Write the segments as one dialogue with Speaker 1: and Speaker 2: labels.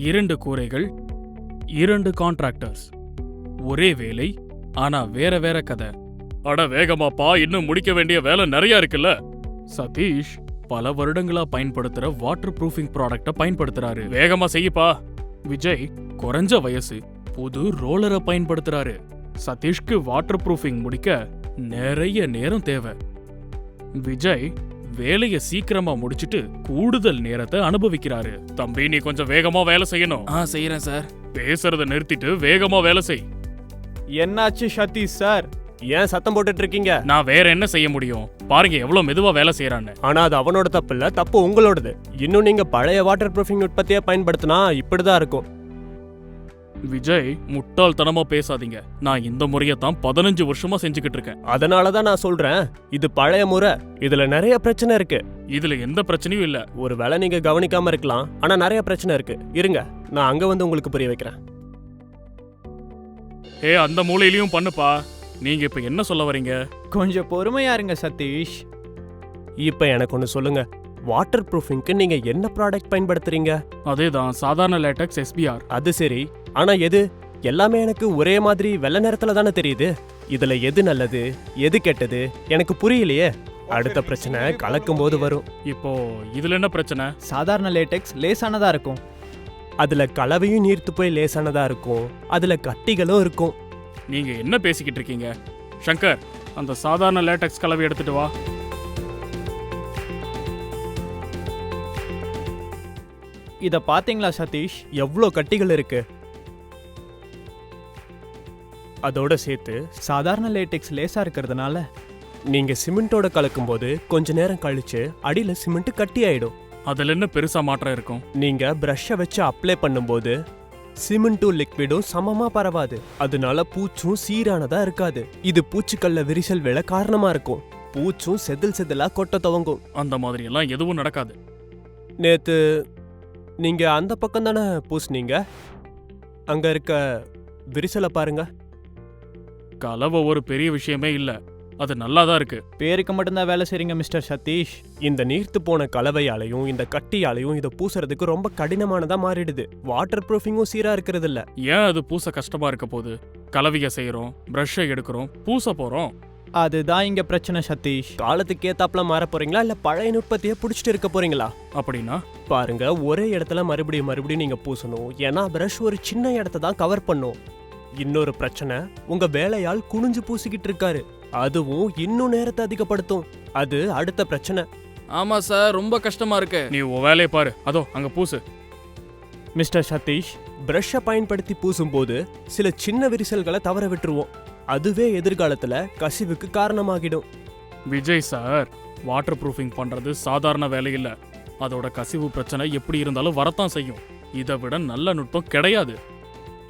Speaker 1: 2 கூரைகள், 2 contractors. ஒரே வேலை, ஆனா வேற வேற கதை. அட வேகமாப்பா, இன்னும் முடிக்க வேண்டிய வேலை நிறைய இருக்குல்ல. சதீஷ் பல வருடங்களா பயன்படுத்துற வாட்டர் ப்ரூஃபிங் ப்ராடக்ட பயன்படுத்துறாரு. வேகமா செய்யப்பா. விஜய் குறைஞ்ச வயசு, புது ரோலரை பயன்படுத்துறாரு. சதீஷ்க்கு வாட்டர் ப்ரூஃபிங் முடிக்க நிறைய நேரம் தேவை. விஜய் வேலைய சீக்கிரமா முடிச்சிட்டு கூடுதல் நேரத்தை அனுபவிக்கிறாரு. தம்பி, நீ கொஞ்சம் வேகமா வேலை செய்யணும். செய்யறேன் சார். பேசுறத நிறுத்திட்டு வேகமா வேலை செய்.
Speaker 2: என்னாச்சு சதீஷ் சார், ஏன் சத்தம் போட்டுட்டு இருக்கீங்க?
Speaker 1: நான் வேற என்ன செய்ய முடியும்? பாருங்க எவ்வளவு மெதுவா வேலை செய்யறான்னு.
Speaker 2: ஆனா அது அவனோட தப்பு இல்ல, தப்பு உங்களோடது. இன்னும் நீங்க பழைய வாட்டர் ப்ரூஃபிங் நுட்பத்தையே பயன்படுத்தினா இப்படிதான் இருக்கும்.
Speaker 1: விஜய், முட்டாள்தனமா பேசாதீங்க. நான் இந்த முறையத்தான் 15 வருஷமா செஞ்சுக்கிட்டு இருக்கேன்.
Speaker 2: அதனாலதான் நான் சொல்றேன், இது பழைய முறை. இதுல நிறைய பிரச்சனை இருக்கு.
Speaker 1: இதுல எந்த பிரச்சனையும் இல்ல.
Speaker 2: ஒரு வேளை நீங்க கவனிக்காம இருக்கலாம், ஆனா நிறைய பிரச்சனை இருக்கு. இருங்க, நான் அங்க வந்து உங்களுக்கு புரிய வைக்கிறேன்.
Speaker 1: அந்த மூலையிலயும் பண்ணுப்பா. நீங்க இப்ப என்ன சொல்ல வரீங்க?
Speaker 3: கொஞ்சம் பொறுமையா இருங்க சதீஷ்.
Speaker 2: இப்ப எனக்கு ஒன்னு சொல்லுங்க, வாட்டர் ப்ரூஃபிங்க்கு நீங்க என்ன ப்ராடக்ட் பயன்படுத்துறீங்க?
Speaker 1: அதேதான், சாதாரண லேட்டக்ஸ் SBR.
Speaker 2: அது சரி, ஆனா எது? எல்லாமே எனக்கு ஒரே மாதிரி வெள்ளை நேரத்துல தானே தெரியுது. இதுல எது நல்லது, எது கெட்டது எனக்கு புரியலையே. அடுத்த பிரச்சனை கலக்கும் போது வரும்.
Speaker 1: இப்போ இதுல என்ன பிரச்சனை?
Speaker 3: சாதாரண லேட்டெக்ஸ் லேசானதா இருக்கும்.
Speaker 2: அதுல கலவையும் நீர்த்து போய் லேசானதா இருக்கும், அதுல கட்டிகளும் இருக்கும்.
Speaker 1: நீங்க என்ன பேசிக்கிட்டு இருக்கீங்க? சங்கர், அந்த சாதாரண லேட்டக்ஸ் கலவை எடுத்துட்டு வா.
Speaker 3: இத பாத்தீங்களா சதீஷ்?
Speaker 2: எவ்வளோ கட்டிகள் இருக்கு. அதோட சேர்த்து
Speaker 3: சாதாரண லேட்டெக்ஸ் லேசா இருக்கிறதுனால
Speaker 2: நீங்க சிமெண்டோட கலக்கும் போது கொஞ்ச நேரம் கழிச்சு அடியில சிமெண்ட் கட்டி ஆயிடும்.
Speaker 1: அதுல என்ன பெருசா மாற்றம் இருக்கும்?
Speaker 2: நீங்க பிரஷ்ஷை வச்சு அப்ளை பண்ணும்போது சிமெண்ட்டும் லிக்விடும் சமமா பரவாது. அதனால பூச்சும் சீரானதா இருக்காது. இது பூச்சிக்கல்ல விரிசல் விழ காரணமா இருக்கும். பூச்சும் செதில் செதிலா கொட்ட துவங்கும்.
Speaker 1: அந்த மாதிரி எல்லாம் எதுவும் நடக்காது.
Speaker 2: நேத்து நீங்க அந்த பக்கம் தானே பூசுனீங்க? அங்க இருக்க விரிசலை பாருங்க.
Speaker 1: கலவை ஒரு பெரிய விஷயமே இல்ல, அது நல்லாதான் இருக்கு.
Speaker 3: பேருக்கு மட்டும்தான் வேலை செய்றீங்க மிஸ்டர் சதீஷ்.
Speaker 2: இந்த நீர்த்து போன கலவையாலையும் இந்த கட்டியாலையும் இதை பூசுறதுக்கு ரொம்ப கடினமானதா மாறிடுது. வாட்டர் ப்ரூஃபிங்கும் சீரா இருக்கிறது இல்ல.
Speaker 1: ஏன் அது பூச கஷ்டமா இருக்க போது? கலவைய செய்யறோம், பிரஷ்ஷை எடுக்கிறோம், பூச போறோம்.
Speaker 3: அதுதான் இங்க பிரச்சனை சதீஷ்.
Speaker 2: காலத்துக்கு ஏத்தாப்புல மாற போறீங்களா இல்ல பழைய நுட்பத்தையே புடிச்சிட்டு இருக்க போறீங்களா?
Speaker 1: அப்படின்னா
Speaker 2: பாருங்க, ஒரே இடத்துல மறுபடியும் நீங்க பூசணும். ஏன்னா பிரஷ் ஒரு சின்ன இடத்த தான் கவர் பண்ணும். இன்னொரு பிரச்சனை, உங்க வேலையால் குனிஞ்சு பூசிக்கிட்டு இருக்காரு. அதுவும் இன்னும் நேரத்தை அதிகப்படுத்தும். அது அடுத்த பிரச்சனை.
Speaker 1: ஆமா சார், ரொம்ப கஷ்டமா இருக்கு. நீ உன் வேலையை பாரு. அதோ அங்க பூசு.
Speaker 2: மிஸ்டர் சதீஷ், பிரஷ்ஷை பயன்படுத்தி பூசும்போது சில சின்ன விரிசல்களை தவற விட்டுருவோம். அதுவே எதிர்காலத்துல கசிவுக்கு காரணமாகிடும்.
Speaker 1: விஜய் சார், வாட்டர் ப்ரூஃபிங் பண்றது சாதாரண வேலை இல்ல. அதோட கசிவு பிரச்சனை எப்படி இருந்தாலும் வரத்தான் செய்யும். இதை விட நல்ல நுட்பம் கிடையாது.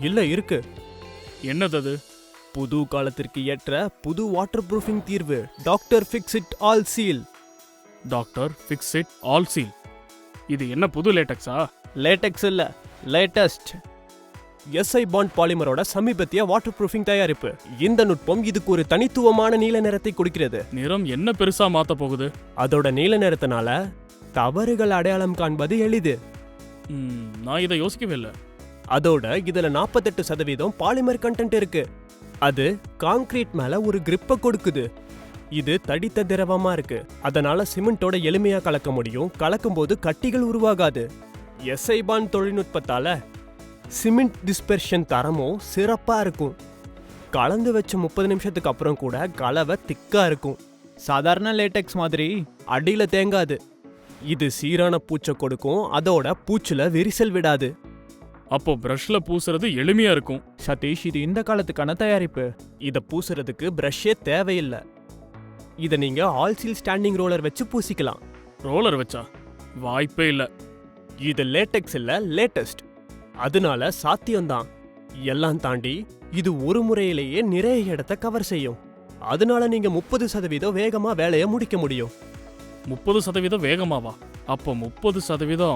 Speaker 2: இல்ல, இருக்கு.
Speaker 1: என்னது அது?
Speaker 2: புது காலத்திற்கு ஏற்ற புது வாட்டர் ப்ரூஃபிங் தீர்வு. Doctor fix it all seal.
Speaker 1: Doctor fix it all seal. இது என்ன புது லேட்டக்ஸா?
Speaker 3: லேட்டெக்ஸ் இல்ல, லேட்டஸ்ட்.
Speaker 2: SI பாண்ட் பாலிமரோட சமீபத்திய வாட்டர் ப்ரூஃபிங் தயாரிப்பு. இந்த நுட்பம் இதுக்கு ஒரு தனித்துவமான நீல நிறத்தை கொடுக்கிறது.
Speaker 1: நிறம் என்ன பெருசா மாத்த போகுது?
Speaker 2: அதோட நீல நிறத்தினால தவறுகள் அடையாளம் காண்பது எளிது.
Speaker 1: நான் இதை யோசிக்கவே இல்லை.
Speaker 2: அதோட இதுல 48% பாலிமர் கண்டென்ட் இருக்கு. அது கான்கிரீட் மேல ஒரு கிரிப்பை கொடுக்குது. இது தடித்த திரவமா இருக்கு. அதனால சிமெண்டோட எளிமையா கலக்க முடியும். கலக்கும் போது கட்டிகள் உருவாகாது. SI பாண்ட் தொழில்நுட்பத்தால சிமெண்ட் டிஸ்பெர்ஷன் தரமும் சிறப்பா இருக்கும். கலந்து வச்ச 30 நிமிஷத்துக்கு அப்புறம் கூட கலவை திக்கா இருக்கும்.
Speaker 3: சாதாரண லேட்டெக்ஸ் மாதிரி
Speaker 2: அடியில தேங்காது. இது சீரான பூச்சை கொடுக்கும். அதோட பூச்சுல விரிசல் விடாது.
Speaker 1: அப்போ பிரஷ்ல பூசுறது எளிமையா இருக்கும்.
Speaker 3: சதீஷ், இது இந்த காலத்துக்கான தயாரிப்பு.
Speaker 2: இத பூசுறதுக்கு பிரஷ்ஷே தேவையில்லை. இத நீங்க ஆல் சீல் ஸ்டாண்டிங் ரோலர் வச்சு பூசிக்கலாம்.
Speaker 1: ரோலர் வச்சா? வாய்ப்பே இல்ல.
Speaker 2: இது லேட்டெக்ஸ் இல்ல, லேட்டஸ்ட். அதனால சாத்தியம்தான். எல்லாம் தாண்டி இது ஒரு முறையிலேயே நிறைய இடத்தை கவர் செய்யும். அதனால நீங்க 30% வேகமா வேலையை முடிக்க முடியும்.
Speaker 1: 30% வேகமாவா? அப்போ 30%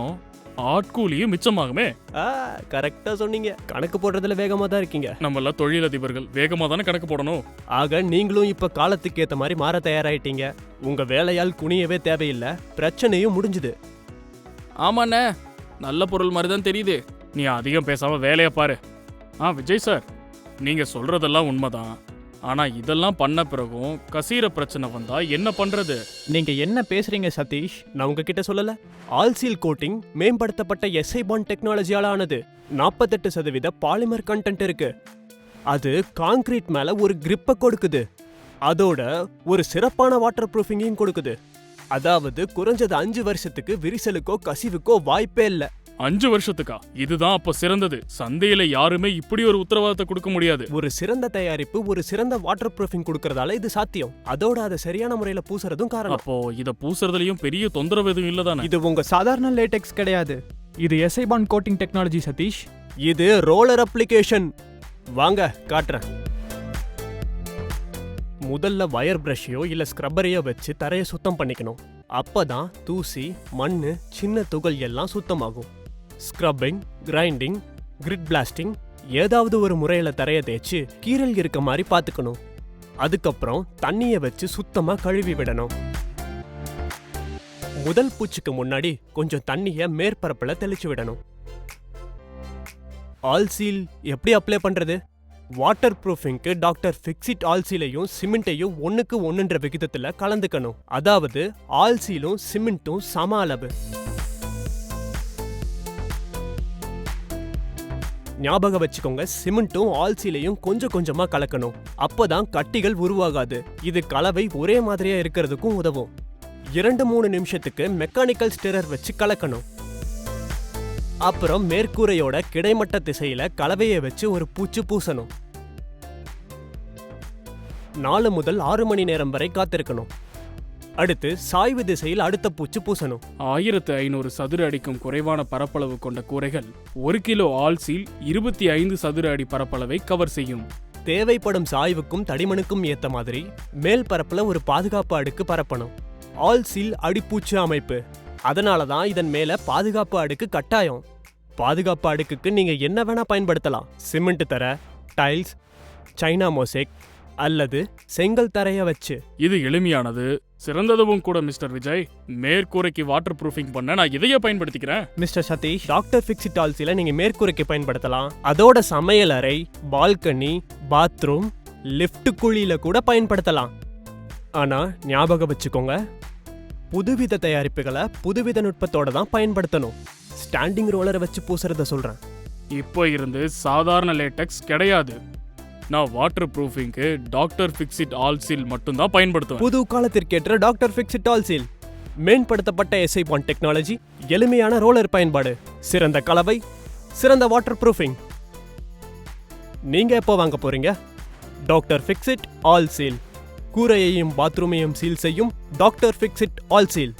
Speaker 1: ஆட்கூலியும் மிச்சமாகுமே.
Speaker 2: கரெக்டா சொன்னீங்க. கணக்கு போடுறதுல வேகமா தான் இருக்கீங்க.
Speaker 1: நம்மள தொழிலதிபர்கள் வேகமா தானே கணக்கு போடணும்.
Speaker 2: ஆக நீங்களும் இப்ப காலத்துக்கு ஏத்த மாதிரி மாற தயாராயிட்டீங்க. உங்க வேலையால் குனியவே தேவையில்லை. பிரச்சனையும் முடிஞ்சுது.
Speaker 1: ஆமாண்ணே, நல்ல பொருள் மாதிரி தான் தெரியுது. நீ அதிகம் பேசாம வேலையை பாரு. விஜய் சார், நீங்க சொல்றதெல்லாம் உண்மைதான். ஆனா இதெல்லாம் பண்ண பிறகும் கசீர பிரச்சனை வந்தா என்ன பண்றது?
Speaker 3: நீங்க என்ன பேசுறீங்க சதீஷ்?
Speaker 2: நான் உங்ககிட்ட சொல்லல, ஆல்சீல் கோட்டிங் மேம்படுத்தப்பட்ட எஸ்ஐ பாண்ட் டெக்னாலஜியால ஆனது. 48% பாலிமர் கண்டென்ட் இருக்கு. அது கான்கிரீட் மேல ஒரு கிரிப்பை கொடுக்குது. அதோட ஒரு சிறப்பான வாட்டர் ப்ரூஃபிங்கையும் கொடுக்குது. அதாவது குறைஞ்சது 5 வருஷத்துக்கு விரிசலுக்கோ கசிவுக்கோ வாய்ப்பே இல்ல.
Speaker 1: 5 வருஷத்துக்கா? இதுதான் அப்ப சிறந்தது. சந்தையில யாருமே இப்படி ஒரு உத்தரவாதத்தை கொடுக்க முடியாது.
Speaker 2: ஒரு சிறந்த தயாரிப்பு ஒரு சிறந்த வாட்டர் ப்ரூஃபிங் கொடுக்கறதால இது சாத்தியம். அதோட அதை சரியான முறையில பூசறதும் காரணம்.
Speaker 1: அப்போ இத பூசறதுலயும் பெரிய தொந்தரவு எதுவும் இல்லதானே?
Speaker 2: இது உங்க
Speaker 3: சாதாரண லேடெக்ஸ் கிடையாது. இது SI bond coating technology Satish.
Speaker 2: இது ரோலர் அப்ளிகேஷன். வாங்க காட்டுறேன். முதல்ல வயர் பிரஷையோ இல்ல ஸ்க்ரப்பரையோ வச்சு தரையை சுத்தம் பண்ணிக்கணும். அப்பதான் தூசி, மண்ணு, சின்ன துகள் எல்லாம் சுத்தமாகும். ஸ்க்ரப்பிங், கிரைண்டிங், கிரிட் பிளாஸ்டிங் ஏதாவது ஒரு முறையில தரையை தேய்ச்சு கீறல் இருக்க மாதிரி பாத்துக்கணும். அதுக்கப்புறம் தண்ணியை வச்சு சுத்தமா கழுவி விடணும். முதல் பூச்சுக்கு முன்னாடி கொஞ்சம் தண்ணிய மேற்பரப்புல தெளிச்சு விடணும். ஆல்சீல் எப்படி அப்ளை பண்றது? வாட்டர் ப்ரூஃபிங்க்கு டாக்டர் ஃபிக்ஸிட் ஆல்சீலையும் சிமெண்ட்டையும் 1:1 விகிதத்துல கலந்துக்கணும். அதாவது ஆல்சீலும் சிமெண்ட்டும் சம அளவு. ஞாபகம் வச்சுக்கோங்க, சிமெண்ட்டும் ஆல்சீலையும் கொஞ்சம் கொஞ்சமா கலக்கணும். அப்பதான் கட்டிகள் உருவாகாது. இது கலவை ஒரே மாதிரியா இருக்கிறதுக்கும் உதவும். 2-3 நிமிஷத்துக்கு மெக்கானிக்கல் ஸ்டிரர் வச்சு கலக்கணும். அப்புறம் மேற்கூரையோட கிடைமட்ட திசையில கலவையை வச்சு ஒரு பூச்சு பூசணும். 4 முதல் 6 மணி நேரம் வரை காத்திருக்கணும். அடுத்து சாய்வு திசையில் அடுத்த பூச்சு பூசணும்.
Speaker 1: 1500 சதுர அடிக்கும் குறைவான பரப்பளவு கொண்ட கூரைகள் 1 கிலோ ஆல்சீல் 25 சதுர அடி பரப்பளவை கவர் செய்யும்.
Speaker 2: தேவைப்படும் சாய்வுக்கும் தடிமனுக்கும் ஏத்த மாதிரி மேல் பரப்புல ஒரு பாதுகாப்பு அடுக்கு பரப்பணும். ஆல்சீல் அடிப்பூச்சு அமைப்பு. அதனாலதான் இதன் மேல பாதுகாப்பு அடுக்கு கட்டாயம். பாதுகாப்பு அடுக்குக்கு நீங்க என்ன வேணா பயன்படுத்தலாம். சிமெண்ட் தர, டைல்ஸ், சைனா மோசைக் அல்லது செங்கல் தரைய வச்சு.
Speaker 1: இது எளிமையானது, சிறந்ததும் கூட மிஸ்டர் விஜய். மேற்கூரைக்கு வாட்டர் ப்ரூஃபிங் பண்ண நான் இதையே பயன்படுத்திக்கிறேன்.
Speaker 3: மிஸ்டர் சதீஷ்,
Speaker 2: டாக்டர் ஃபிக்ஸிட் ஆல்சீல நீங்க மேற்கூரைக்கு பயன்படுத்தலாம். அதோட சமையல் அறை, பால்கனி, பாத்ரூம், லிஃப்ட் குழியில கூட பயன்படுத்தலாம். ஆனா ஞாபகம் வச்சுக்கோங்க, புதுவித தயாரிப்புகளை புதுவித நுட்பத்தோட தான் பயன்படுத்தணும். ஸ்டாண்டிங் ரோலரை வச்சு பூசுறத சொல்றேன்.
Speaker 1: இப்போ இருந்து சாதாரண லேட்டெக்ஸ் கிடையாது. நான் வாட்டர் ப்ரூஃபிங்க்கு டாக்டர் ஃபிக்ஸிட் ஆல்சீல் மட்டும்தான் பயன்படுத்துவேன்.
Speaker 2: புது காலத்திற்கேற்ற டாக்டர் ஃபிக்ஸிட் ஆல்சீல். மேம்படுத்தப்பட்ட எஸ்ஐ பாண்ட் டெக்னாலஜி, எளிமையான ரோலர் பயன்பாடு, சிறந்த கலவை, சிறந்த வாட்டர் ப்ரூஃபிங். நீங்க எப்போ வாங்க போறீங்க? Doctor Fixit all seal. கூரையையும் பாத்ரூமையும் சீல் செய்யும் டாக்டர் ஃபிக்ஸிட் ஆல்சீல்.